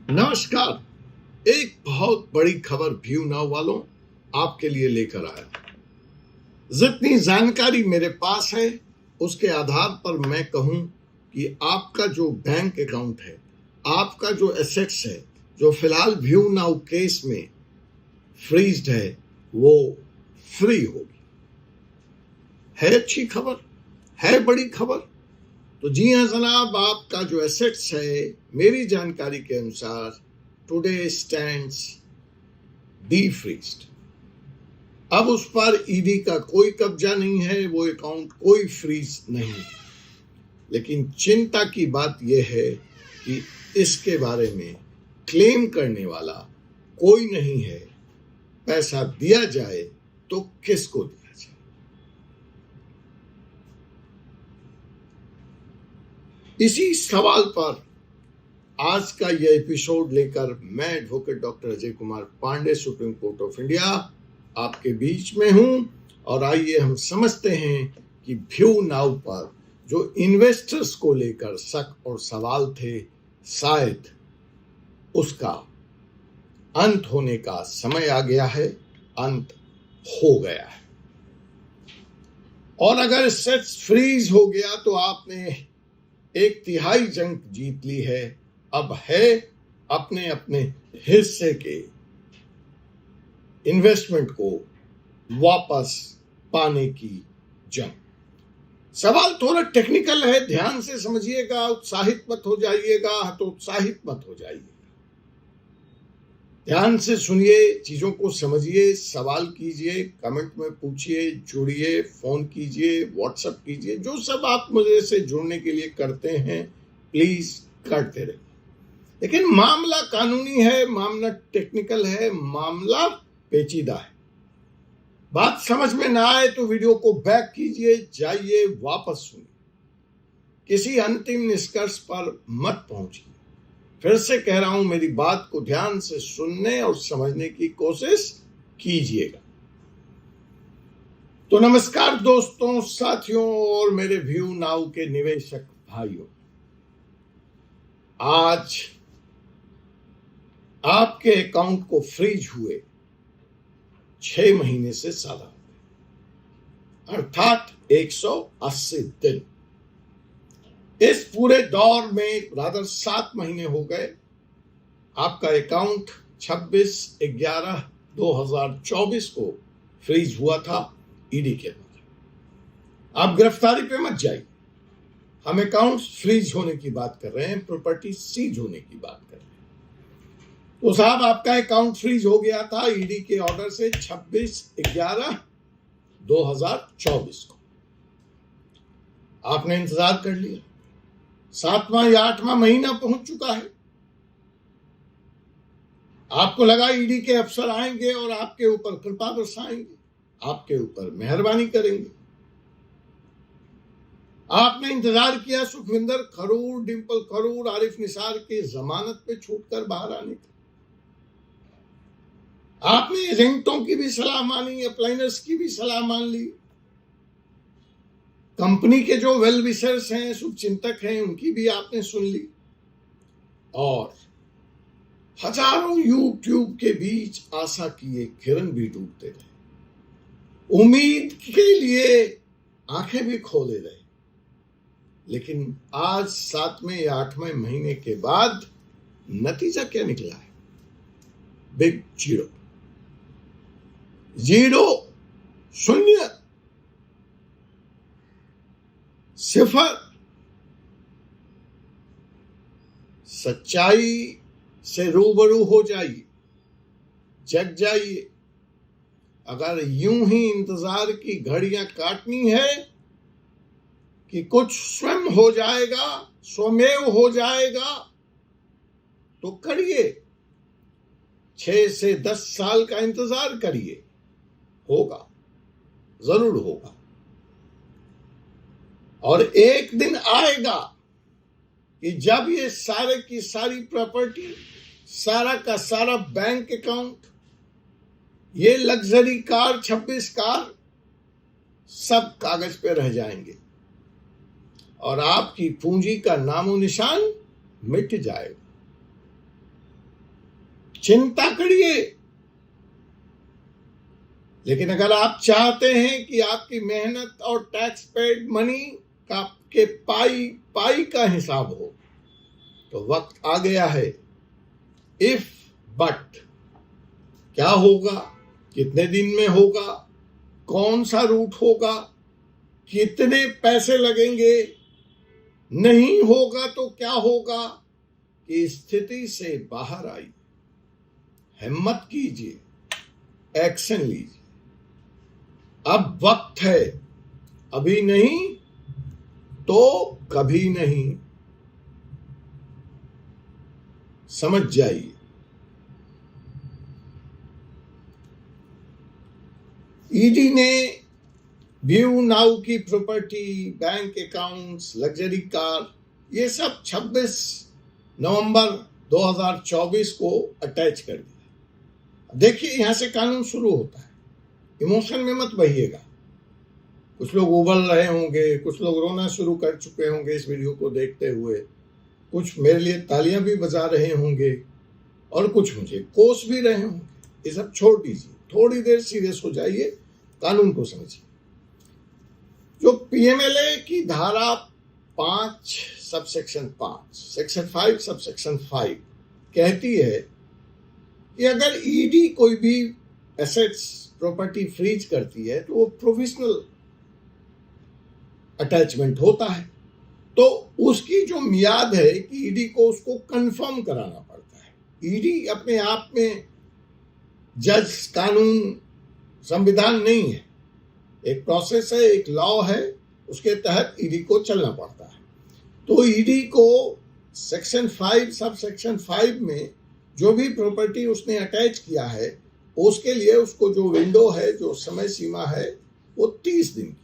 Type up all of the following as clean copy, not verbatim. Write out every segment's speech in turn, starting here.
नमस्कार। एक बहुत बड़ी खबर व्यू नाउ वालों आपके लिए लेकर आया। जितनी जानकारी मेरे पास है उसके आधार पर मैं कहूं कि आपका जो बैंक अकाउंट है, आपका जो एसेट्स है, जो फिलहाल व्यू नाउ केस में फ्रीज्ड है, वो फ्री होगी। है अच्छी खबर, है बड़ी खबर। तो जी हाँ जनाब, आपका जो एसेट्स है मेरी जानकारी के अनुसार टुडे स्टैंड्स डीफ्रीज्ड। अब उस पर ईडी का कोई कब्जा नहीं है, वो अकाउंट कोई फ्रीज नहीं है। लेकिन चिंता की बात यह है कि इसके बारे में क्लेम करने वाला कोई नहीं है। पैसा दिया जाए तो किसको दिया जाए? इसी सवाल पर आज का यह एपिसोड लेकर मैं advocate doctor Ajay Kumar Pandey, supreme court of India, आपके बीच में हूं। और आइए हम समझते हैं कि व्यू नाउ पर जो इन्वेस्टर्स को लेकर शक और सवाल थे, शायद उसका अंत होने का समय आ गया है, अंत हो गया है। और अगर सेट्स फ्रीज हो गया तो आपने 1/3 जंग जीत ली है। अब है अपने अपने हिस्से के इन्वेस्टमेंट को वापस पाने की जंग। सवाल थोड़ा टेक्निकल है, ध्यान से समझिएगा, उत्साहित मत हो जाइएगा, हतोत्साहित मत हो जाइएगा। ध्यान से सुनिए, चीजों को समझिए, सवाल कीजिए, कमेंट में पूछिए, जुड़िए, फोन कीजिए, व्हाट्सएप कीजिए, जो सब आप मुझे से जुड़ने के लिए करते हैं प्लीज करते रहिए। लेकिन मामला कानूनी है, मामला टेक्निकल है, मामला पेचीदा है। बात समझ में ना आए तो वीडियो को बैक कीजिए, जाइए, वापस सुनिए। किसी अंतिम निष्कर्ष पर मत पहुंचिए। फिर से कह रहा हूं, मेरी बात को ध्यान से सुनने और समझने की कोशिश कीजिएगा। तो नमस्कार दोस्तों, साथियों और मेरे व्यू नाउ के निवेशक भाइयों। आज आपके अकाउंट को फ्रीज हुए 6 महीने से ज्यादा हो गए, अर्थात 180 दिन। इस पूरे दौर में रादर 7 महीने हो गए। आपका अकाउंट 26/11/2024 को फ्रीज हुआ था ईडी के द्वारा। आप गिरफ्तारी पे मत जाइए, हम अकाउंट फ्रीज होने की बात कर रहे हैं, प्रॉपर्टी सीज होने की बात कर रहे हैं। तो साहब, आपका अकाउंट फ्रीज हो गया था ईडी के ऑर्डर से 26/11/2024 को। आपने इंतजार कर लिया, 7वां या 8वां महीना पहुंच चुका है। आपको लगा ईडी के अफसर आएंगे और आपके ऊपर कृपा बरसाएंगे, आपके ऊपर मेहरबानी करेंगे। आपने इंतजार किया सुखविंदर खरूर, डिंपल खरूर, आरिफ निसार के जमानत पे छूटकर बाहर आने का। आपने एजेंटों की भी सलाह मानी, अप्लाइनर्स की भी सलाह मान ली, कंपनी के जो वेल विशर्स हैं, शुभचिंतक हैं, उनकी भी आपने सुन ली। और हजारों यूट्यूब के बीच आशा की एक किरण भी डूबते रहे, उम्मीद के लिए आंखें भी खोले रहे। लेकिन आज 7वें या 8वें महीने के बाद नतीजा क्या निकला है? बिग जीरो, जीरो, शून्य, सिफर। सच्चाई से रूबरू हो जाइए, जग जाइए। अगर यूं ही इंतजार की घड़ियां काटनी है कि कुछ स्वयं हो जाएगा, स्वमेव हो जाएगा, तो करिए। 6 से 10 साल का इंतजार करिए, होगा, जरूर होगा। और एक दिन आएगा कि जब ये सारे की सारी प्रॉपर्टी, सारा का सारा बैंक अकाउंट, ये लग्जरी कार, 26 कार, सब कागज पे रह जाएंगे और आपकी पूंजी का नामो निशान मिट जाएगा। चिंता करिए। लेकिन अगर आप चाहते हैं कि आपकी मेहनत और टैक्स पेड मनी का के पाई पाई का हिसाब हो, तो वक्त आ गया है। इफ बट क्या होगा, कितने दिन में होगा, कौन सा रूट होगा, कितने पैसे लगेंगे, नहीं होगा तो क्या होगा, कि स्थिति से बाहर आई। हिम्मत कीजिए, एक्शन लीजिए। अब वक्त है, अभी नहीं तो कभी नहीं। समझ जाइए। ईडी ने व्यू नाउ की property, bank accounts, luxury car, ये सब 26 नवंबर 2024 को अटैच कर दिया। देखिए, यहां से कानून शुरू होता है। इमोशन में मत बहिएगा। कुछ लोग उबल रहे होंगे, कुछ लोग रोना शुरू कर चुके होंगे इस वीडियो को देखते हुए, कुछ मेरे लिए तालियां भी बजा रहे होंगे और कुछ मुझे कोस भी रहे होंगे। ये सब छोड़ दीजिए, थोड़ी देर सीरियस हो जाइए, कानून को समझिए। जो पीएमएलए की धारा 5 सबसेक्शन 5 सेक्शन 5 सबसेक्शन 5 कहती है कि अगर ईडी कोई भी एसेट्स प्रॉपर्टी फ्रीज करती है तो वो प्रोविजनल अटैचमेंट होता है। तो उसकी जो मियाद है कि ईडी को उसको कंफर्म कराना पड़ता है। ईडी अपने आप में जज, कानून, संविधान नहीं है। एक प्रोसेस है, एक लॉ है, उसके तहत ईडी को चलना पड़ता है। तो ईडी को सेक्शन 5 सब सेक्शन 5 में जो भी प्रॉपर्टी उसने अटैच किया है, उसके लिए उसको जो विंडो है, जो समय सीमा है, वो 30 दिन की है।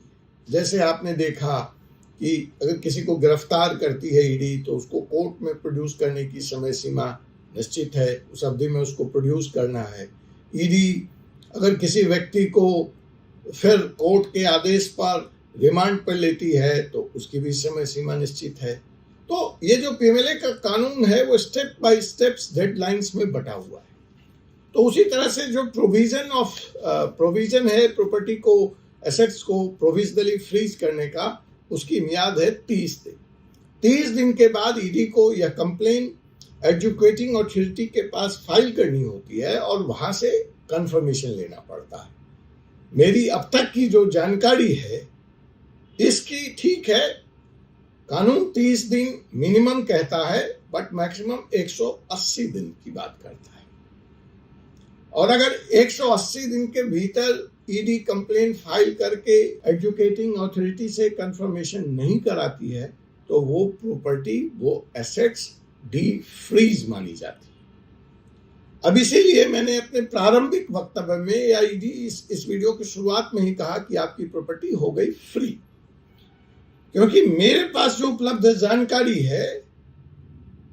जैसे आपने देखा कि अगर किसी को गिरफ्तार करती है ईडी तो उसको कोर्ट में प्रोड्यूस करने की समय सीमा निश्चित है, उस अवधि में उसको प्रोड्यूस करना है। ईडी अगर किसी व्यक्ति को फिर कोर्ट के आदेश पर रिमांड पर लेती है तो उसकी भी समय सीमा निश्चित है। तो ये जो पीएमएलए का कानून है वो स्टेप बाय स्टेप्स डेडलाइंस में बटा हुआ है। तो उसी तरह से जो प्रोविजन है प्रॉपर्टी को, एसेट्स को प्रोविजनली फ्रीज करने का, उसकी मियाद है 30 दिन। 30 दिन के बाद ईडी को यह कंप्लेन एजुकेटिंग अथॉरिटी के पास फाइल करनी होती है और वहां से कंफर्मेशन लेना पड़ता है। मेरी अब तक की जो जानकारी है इसकी, ठीक है, कानून 30 दिन मिनिमम कहता है, बट मैक्सिमम 180 दिन की बात करता है। और अगर 180 दिन के भीतर ईडी कंप्लेन फाइल करके एजुकेटिंग अथॉरिटी से कंफर्मेशन नहीं कराती है तो वो प्रॉपर्टी, वो एसेट्स डी फ्रीज मानी जाती है। अब इसीलिए मैंने अपने प्रारंभिक वक्तव्य में या ईडी इस वीडियो की शुरुआत में ही कहा कि आपकी प्रॉपर्टी हो गई फ्री, क्योंकि मेरे पास जो उपलब्ध जानकारी है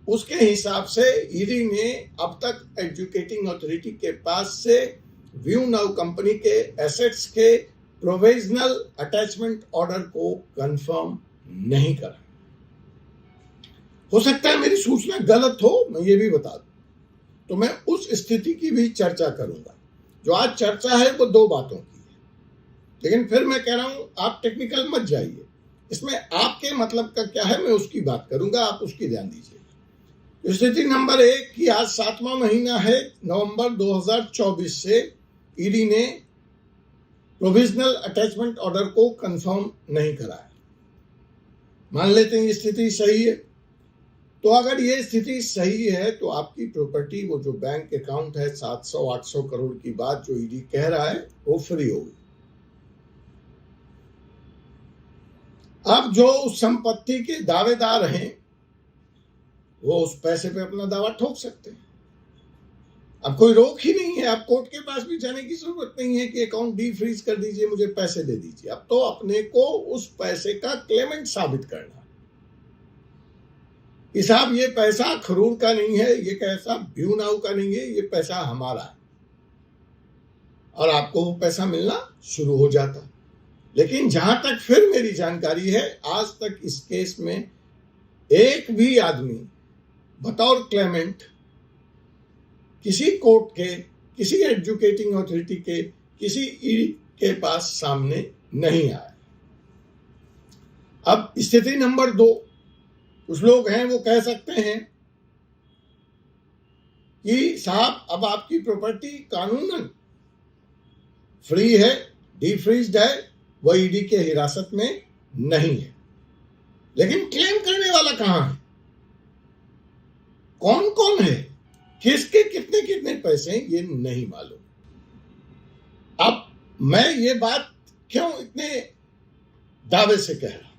उसके हिसाब से ईडी ने अब तक एजुकेटिंग अथॉरिटी के पास से व्यू नाउ कंपनी के एसेट्स के प्रोविजनल अटैचमेंट ऑर्डर को कंफर्म नहीं करा। हो सकता है मेरी सूचना गलत हो, मैं ये भी बता दूं। तो मैं उस स्थिति की भी चर्चा करूंगा। जो आज चर्चा है वो 2 बातों की है, लेकिन फिर मैं कह रहा हूं आप टेक्निकल मत जाइए। इसमें आपके मतलब का क्या है मैं उसकी बात करूंगा, आप उसकी ध्यान दीजिए। स्थिति नंबर 1 कि आज 7वां महीना है, नवंबर 2024 से ईडी ने प्रोविजनल अटैचमेंट ऑर्डर को कंफर्म नहीं कराया। मान लेते हैं ये स्थिति सही है। तो अगर ये स्थिति सही है तो आपकी प्रॉपर्टी, वो जो बैंक अकाउंट है 700-800 करोड़ की बात जो ईडी कह रहा है, वो फ्री होगी। अब जो उस संपत्ति के दावेदार हैं वो उस पैसे पे अपना दावा ठोक सकते हैं। अब कोई रोक ही नहीं है, आप कोर्ट के पास भी जाने की जरूरत नहीं है कि अकाउंट डी फ्रीज कर दीजिए, मुझे पैसे दे दीजिए। अब तो अपने को उस पैसे का क्लेमेंट साबित करना। कि साहब ये पैसा खरूर का नहीं है, ये पैसा व्यू नाउ का नहीं है, ये पैसा हमारा है, और आपको वो पैसा मिलना शुरू हो जाता। लेकिन जहां तक फिर मेरी जानकारी है, आज तक इस केस में एक भी आदमी बतौर क्लेमेंट किसी कोर्ट के, किसी एजुकेटिंग अथॉरिटी के, किसी ईडी के पास सामने नहीं आया। अब स्थिति नंबर 2, कुछ लोग हैं वो कह सकते हैं कि साहब अब आपकी प्रॉपर्टी कानूनन फ्री है, डीफ्रीज्ड है, वह ईडी के हिरासत में नहीं है। लेकिन क्लेम करने वाला कहां है, कौन कौन है, किसके कितने कितने पैसे हैं, ये नहीं मालूम। अब मैं ये बात क्यों इतने दावे से कह रहा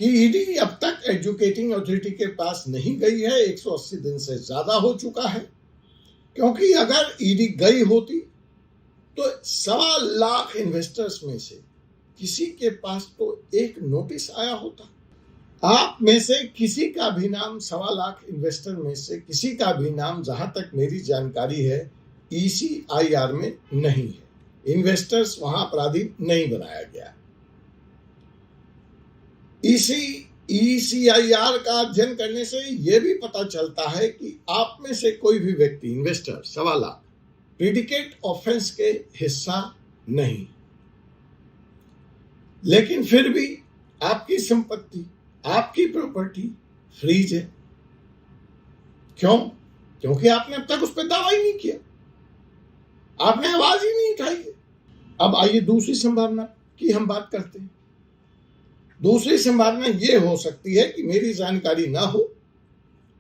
कि ईडी अब तक एजुकेटिंग अथॉरिटी के पास नहीं गई है, 180 दिन से ज्यादा हो चुका है। क्योंकि अगर ईडी गई होती तो 1.25 लाख इन्वेस्टर्स में से किसी के पास तो एक नोटिस आया होता। आप में से किसी का भी नाम, 1.25 लाख इन्वेस्टर में से किसी का भी नाम, जहां तक मेरी जानकारी है, ECIR में नहीं है। इन्वेस्टर्स वहां अपराधी नहीं बनाया गया। ECIR का अध्ययन करने से यह भी पता चलता है कि आप में से कोई भी व्यक्ति, इन्वेस्टर, 1.25 लाख, प्रीडिकेट ऑफेंस के हिस्सा नहीं। लेकिन फिर भी आपकी संपत्ति, आपकी प्रॉपर्टी फ्रीज है। क्यों? क्योंकि आपने अब तक उस पर दावा ही नहीं किया, आपने आवाज ही नहीं उठाई है। अब आइए दूसरी संभावना की हम बात करते हैं। दूसरी संभावना यह हो सकती है कि मेरी जानकारी ना हो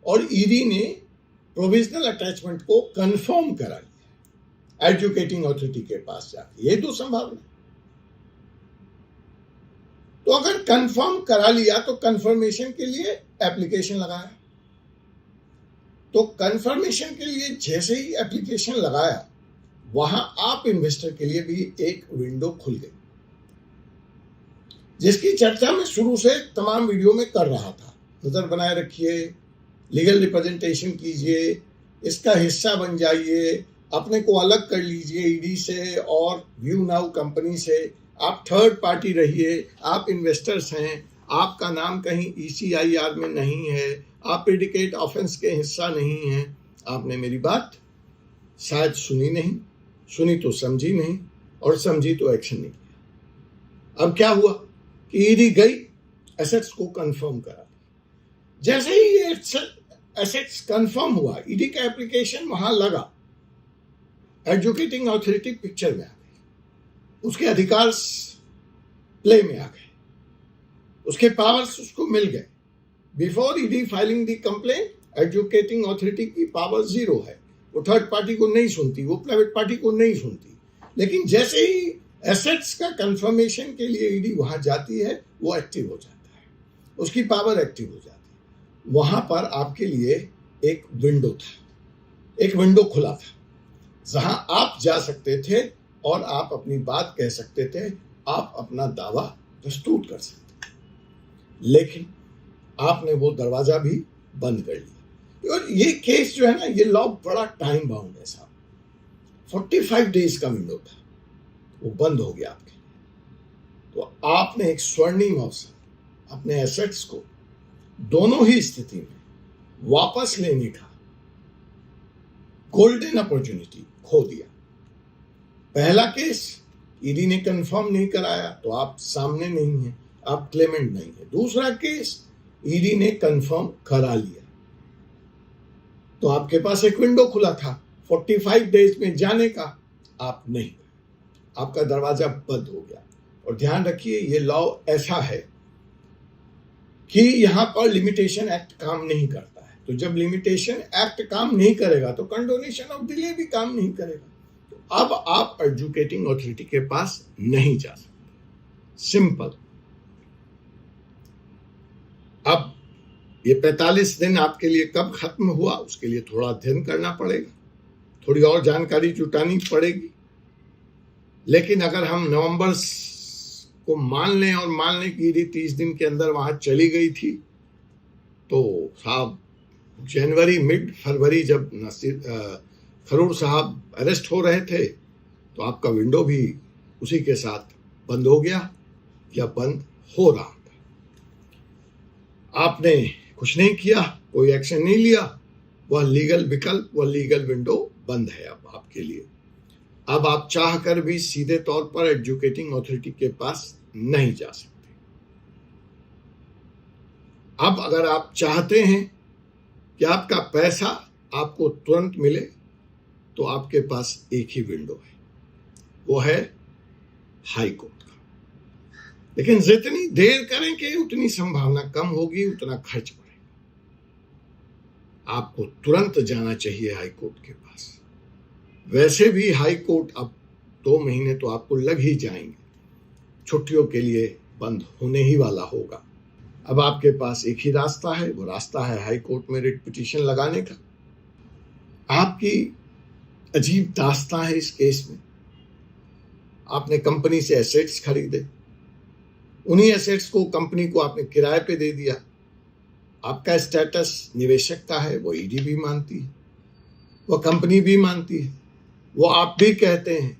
और ईडी ने प्रोविजनल अटैचमेंट को कंफर्म करा लिया एजुकेटिंग अथॉरिटी के पास जाके। ये दो संभावना। तो अगर कंफर्म करा लिया तो कंफर्मेशन के लिए एप्लीकेशन लगाया, तो कंफर्मेशन के लिए जैसे ही एप्लीकेशन लगाया, वहां आप इन्वेस्टर के लिए भी एक विंडो खुल गई, जिसकी चर्चा मैं शुरू से तमाम वीडियो में कर रहा था। नजर बनाए रखिए, लीगल रिप्रेजेंटेशन कीजिए, इसका हिस्सा बन जाइए, अपने को अलग कर लीजिए ईडी से और व्यू नाउ कंपनी से। आप थर्ड पार्टी रहिए, आप इन्वेस्टर्स हैं, आपका नाम कहीं ECIR में नहीं है, आप प्रेडिकेट ऑफेंस के हिस्सा नहीं हैं। आपने मेरी बात शायद सुनी नहीं, सुनी तो समझी नहीं, और समझी तो एक्शन नहीं किया। अब क्या हुआ कि ईडी गई, एसेट्स को कंफर्म करा। जैसे ही ये एसेट्स कंफर्म हुआ, ईडी का एप्लीकेशन वहां लगा, एजुकेटिंग अथॉरिटी पिक्चर में आ गई, उसके अधिकार प्ले में आ गए, उसके पावर्स उसको मिल गए। बिफोर ईडी फाइलिंग दी कंप्लेंट, एजुकेटिंग अथॉरिटी की पावर 0 है। वो थर्ड पार्टी को नहीं सुनती, वो प्राइवेट पार्टी को नहीं सुनती। लेकिन जैसे ही एसेट्स का कंफर्मेशन के लिए ईडी वहां जाती है, वो एक्टिव हो जाता है, उसकी पावर एक्टिव हो जाती है। वहां पर आपके लिए एक विंडो था, एक विंडो खुला था, जहां आप जा सकते थे और आप अपनी बात कह सकते थे, आप अपना दावा प्रस्तुत कर सकते थे। लेकिन आपने वो दरवाजा भी बंद कर लिया। और ये केस जो है ना, ये लॉ बड़ा टाइम बाउंड है साहब। 45 डेज का विंडो था, वो बंद हो गया आपके लिए। तो आपने एक स्वर्णिम अवसर अपने एसेट्स को दोनों ही स्थिति में वापस लेने का गोल्डन अपॉर्चुनिटी खो दिया। पहला केस, ईडी ने कंफर्म नहीं कराया तो आप सामने नहीं है, आप क्लेमेंट नहीं है। दूसरा केस, ईडी ने कंफर्म करा लिया, तो आपके पास एक विंडो खुला था 45 डेज में जाने का, आप नहीं, आपका दरवाजा बंद हो गया। और ध्यान रखिए, ये लॉ ऐसा है कि यहां पर लिमिटेशन एक्ट काम नहीं करता है। तो जब लिमिटेशन एक्ट काम नहीं करेगा तो कंडोनेशन ऑफ डिले भी काम नहीं करेगा। तो अब आप एजुकेटिंग अथॉरिटी के पास नहीं जा सकते, सिंपल। अब ये 45 दिन आपके लिए कब खत्म हुआ, उसके लिए थोड़ा अध्ययन करना पड़ेगा, थोड़ी और जानकारी जुटानी पड़ेगी। लेकिन अगर हम नवंबर को मान लें और मान लें कि 30 दिन के अंदर वहां चली गई थी, तो साहब जनवरी मिड फरवरी जब खरूर साहब अरेस्ट हो रहे थे, तो आपका विंडो भी उसी के साथ बंद हो गया या बंद हो रहा था। आपने कुछ नहीं किया, कोई एक्शन नहीं लिया, वह लीगल विकल्प, वह लीगल विंडो बंद है अब आपके लिए। अब आप चाह कर भी सीधे तौर पर एजुकेटिंग अथॉरिटी के पास नहीं जा सकते। अब अगर आप चाहते हैं कि आपका पैसा आपको तुरंत मिले, तो आपके पास एक ही विंडो है, वो है हाई कोर्ट का। लेकिन जितनी देर करेंगे उतनी संभावना कम होगी, उतना खर्च बढ़ेगा। आपको तुरंत जाना चाहिए हाई कोर्ट के पास। वैसे भी हाई कोर्ट अब 2 महीने तो आपको लग ही जाएंगे, छुट्टियों के लिए बंद होने ही वाला होगा। अब आपके पास एक ही रास्ता है, वो रास्ता है हाई कोर्ट में रिट पिटीशन लगाने का। आपकी अजीब दास्तां है इस केस में। आपने कंपनी से एसेट्स खरीदे, उन्हीं एसेट्स को कंपनी को आपने किराए पे दे दिया। आपका स्टेटस निवेशक का है, वो ईडी भी मानती है, वो कंपनी भी मानती है, वो आप भी कहते हैं।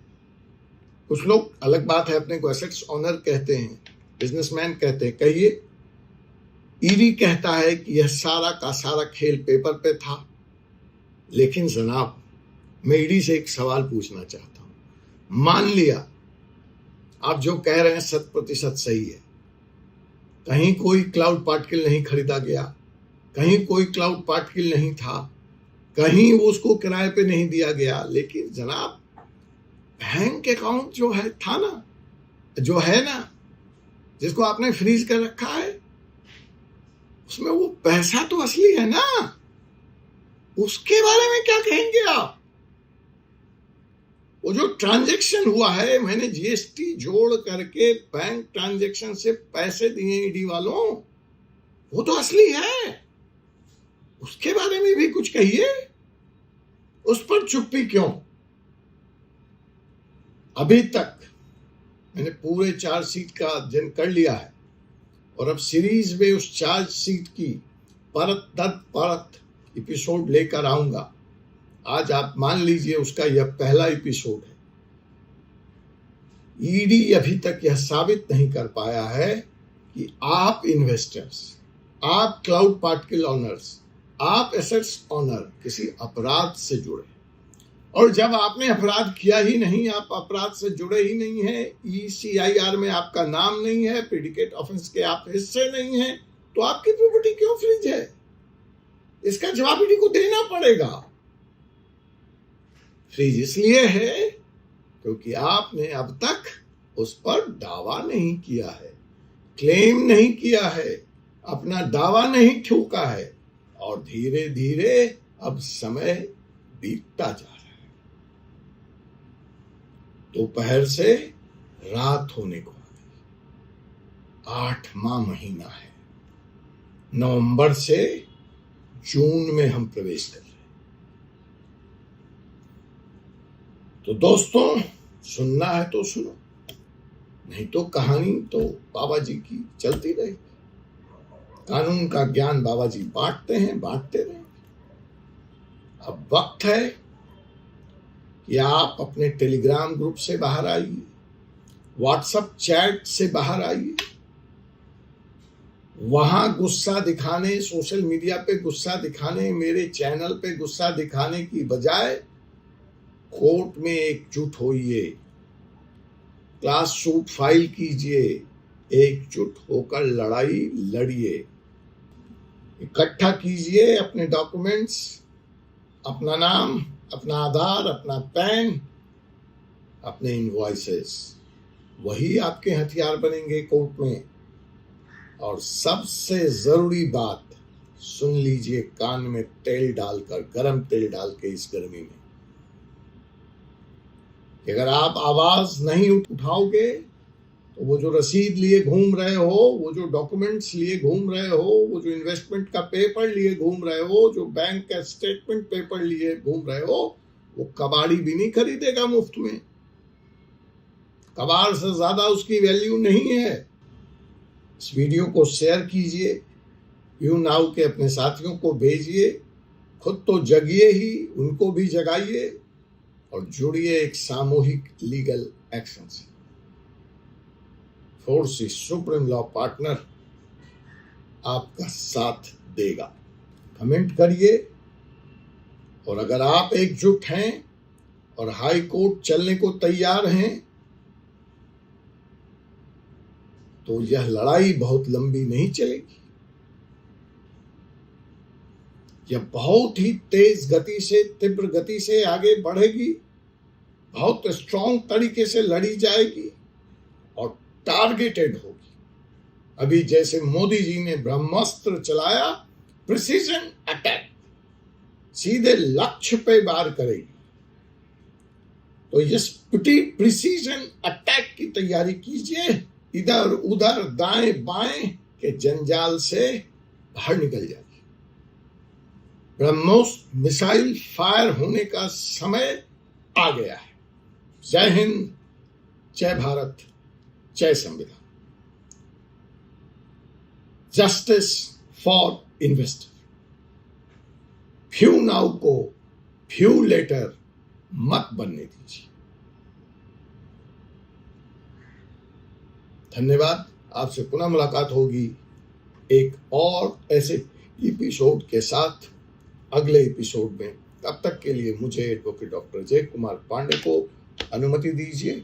कुछ लोग, अलग बात है, अपने को एसेट्स ऑनर कहते हैं, बिजनेसमैन कहते हैं। कहिए, ईडी कहता है कि यह सारा का सारा खेल पेपर पे था। लेकिन जनाब, मैं ईडी से एक सवाल पूछना चाहता हूं। मान लिया आप जो कह रहे हैं 100% सही है, कहीं कोई क्लाउड पार्टिकल नहीं खरीदा गया, कहीं कोई क्लाउड पार्टिकल नहीं था, कहीं उसको किराए पे नहीं दिया गया, लेकिन जनाब बैंक अकाउंट जो है था ना, जो है ना, जिसको आपने फ्रीज कर रखा है, उसमें वो पैसा तो असली है ना, उसके बारे में क्या कहेंगे आप? वो जो ट्रांजैक्शन हुआ है, मैंने जीएसटी जोड़ करके बैंक ट्रांजैक्शन से पैसे दिए ईडी वालों, वो तो असली है। उसके बारे में भी कुछ कहिए। उस पर चुप्पी क्यों? अभी तक मैंने पूरे चार्जशीट का अध्ययन कर लिया है और अब सीरीज में उस चार्जशीट की परत दर परत एपिसोड लेकर आऊंगा। आज आप मान लीजिए उसका यह पहला एपिसोड है। ईडी अभी तक यह साबित नहीं कर पाया है कि आप इन्वेस्टर्स, आप क्लाउड पार्टिकल ऑनर्स, आप एसेट्स ऑनर किसी अपराध से जुड़े। और जब आपने अपराध किया ही नहीं, आप अपराध से जुड़े ही नहीं हैं, ECIR में आपका नाम नहीं है, प्रेडिकेट ऑफेंस के आप हिस्से नहीं हैं, तो आपकी प्रॉपर्टी क्यों फ्रीज है? इसका जवाब ईडी को देना पड़ेगा। फ्रीज इसलिए है क्योंकि आपने अब तक उस पर दावा नहीं किया है, क्लेम नहीं किया है, अपना दावा नहीं ठोका है, और धीरे धीरे अब समय बीतता जा रहा है। दोपहर से रात होने को आ गई। 8वां महीना है। नवंबर से जून में हम प्रवेश कर रहे हैं। तो दोस्तों, सुनना है तो सुनो, नहीं तो कहानी तो बाबा जी की चलती रहे। कानून का ज्ञान बाबा जी बांटते हैं, बांटते रहे। अब वक्त है कि आप अपने टेलीग्राम ग्रुप से बाहर आइए, व्हाट्सएप चैट से बाहर आइए। वहां गुस्सा दिखाने, सोशल मीडिया पे गुस्सा दिखाने, मेरे चैनल पे गुस्सा दिखाने की बजाय कोर्ट में एकजुट होइए, क्लास सूट फाइल कीजिए, एकजुट होकर लड़ाई लड़िए, इकट्ठा कीजिए अपने डॉक्यूमेंट्स, अपना नाम, अपना आधार, अपना पैन, अपने इनवॉइसेस। वही आपके हथियार बनेंगे कोर्ट में। और सबसे जरूरी बात सुन लीजिए, कान में तेल डालकर, गरम तेल डाल के इस गर्मी में, कि अगर आप आवाज नहीं उठाओगे तो वो जो रसीद लिए घूम रहे हो, वो जो डॉक्यूमेंट्स लिए घूम रहे हो, वो जो इन्वेस्टमेंट का पेपर लिए घूम रहे हो, जो बैंक का स्टेटमेंट पेपर लिए घूम रहे हो, वो कबाड़ी भी नहीं खरीदेगा मुफ्त में। कबाड़ से ज्यादा उसकी वैल्यू नहीं है। इस वीडियो को शेयर कीजिए, यू नाउ के अपने साथियों को भेजिए, खुद तो जगिए ही, उनको भी जगाइए और जुड़िए एक सामूहिक लीगल एक्शन से। फोर्सिस सुप्रीम लॉ पार्टनर आपका साथ देगा। कमेंट करिए, और अगर आप एकजुट हैं और हाई कोर्ट चलने को तैयार हैं तो यह लड़ाई बहुत लंबी नहीं चलेगी। यह बहुत ही तेज गति से, तीव्र गति से आगे बढ़ेगी, बहुत स्ट्रांग तरीके से लड़ी जाएगी और टारगेटेड होगी। अभी जैसे मोदी जी ने ब्रह्मास्त्र चलाया, प्रिसीजन अटैक, सीधे लक्ष्य पे वार करेगी। तो इस प्रिसीजन अटैक की तैयारी कीजिए, इधर उधर दाएं बाएं के जंजाल से बाहर निकल जाइए। ब्रह्मोस मिसाइल फायर होने का समय आ गया है। जय हिंद, जय भारत, जय संविधान। Justice for investor. Few now को फ्यू लेटर मत बनने दीजिए। धन्यवाद। आपसे पुनः मुलाकात होगी एक और ऐसे एपिसोड के साथ अगले एपिसोड में। तब तक के लिए मुझे एडवोकेट डॉक्टर जय कुमार पांडे को अनुमति दीजिए।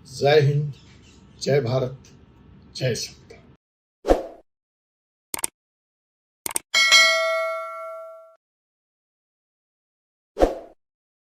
जय हिंद, जय भारत, जय संविधान।